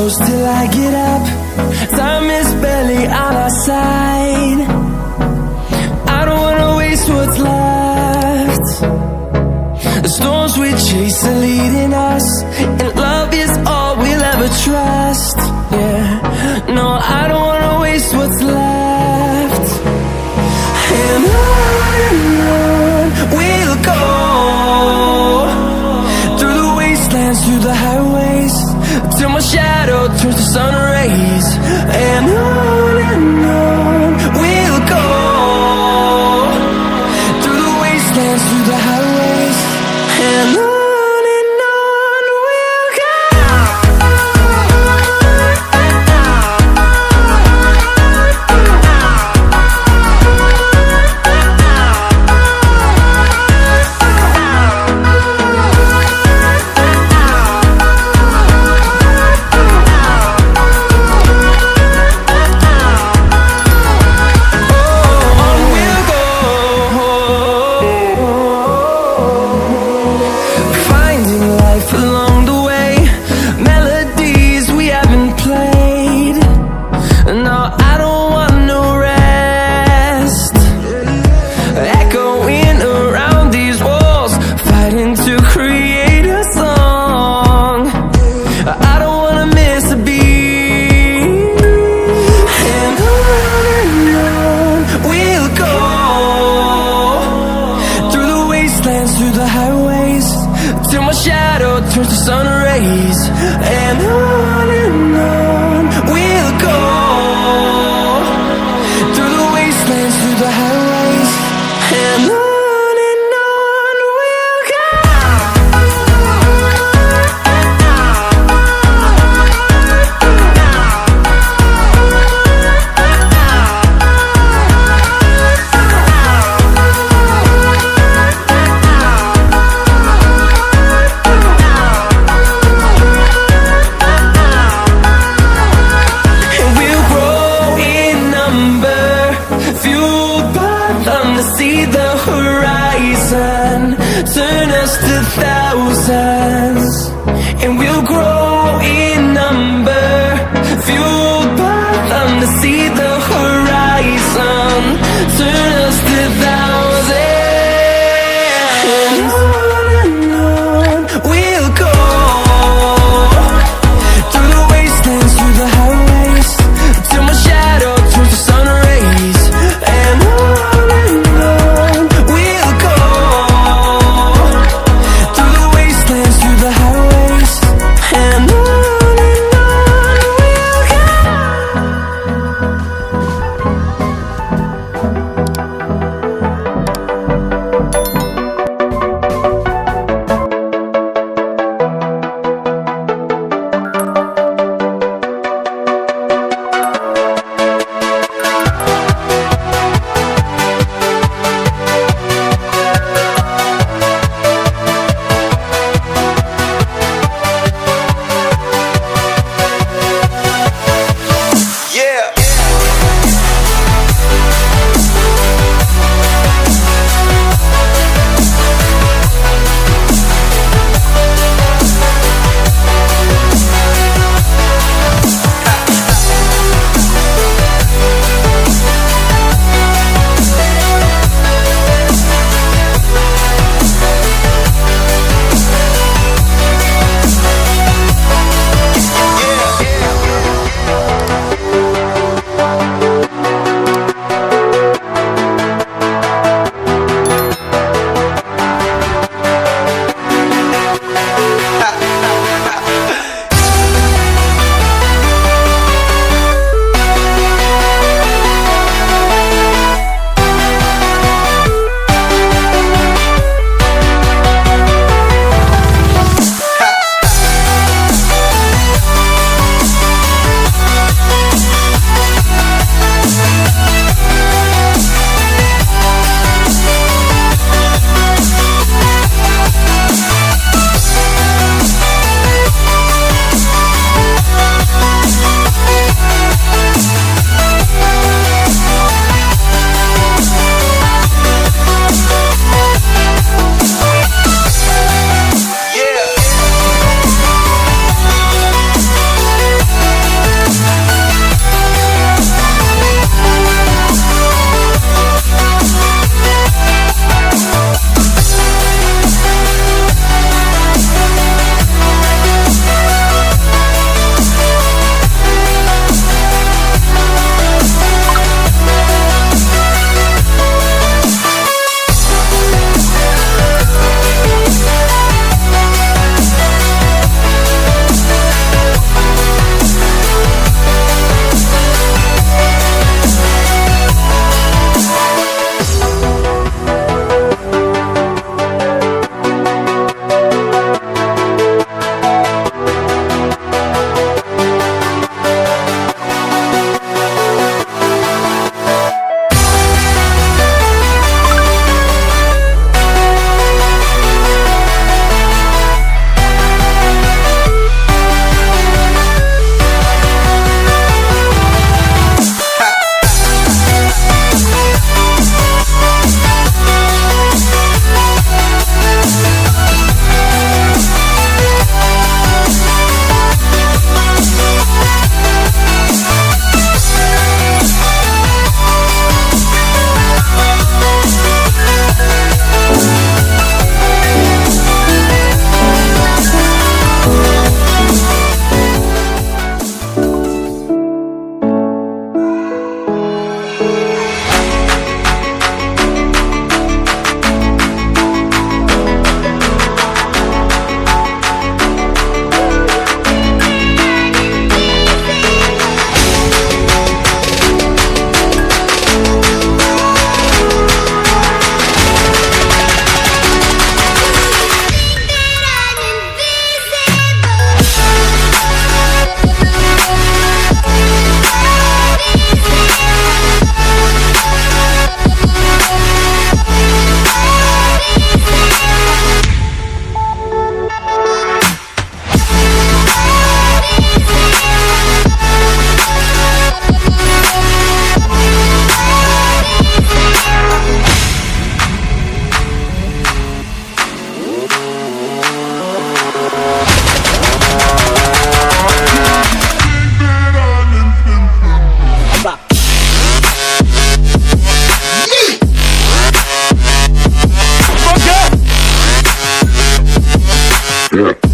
close till I get up. Time is barely on our side. I don't wanna waste what's left. The storms we chase are leading us, and love is all we'll ever trust. Yeah, no, I don't wanna waste what's left. And on we'll go, through the wastelands, through the highways, till my shadow turns to sun rays. And on we'll go, through the wastelands, through the highways, and on we'll go. Turns to sun rays, and on we'll go, through the wastelands, through the highways, and on we'll go. See the horizon, turn us to thousands, and we'll grow in number, fueled by them to see the horizon, turn us to thousands, and on we'll go, through the wastelands, through the highways, till my shadow turns to sun rays, and on we'll go, through the wastelands, through the Yeah.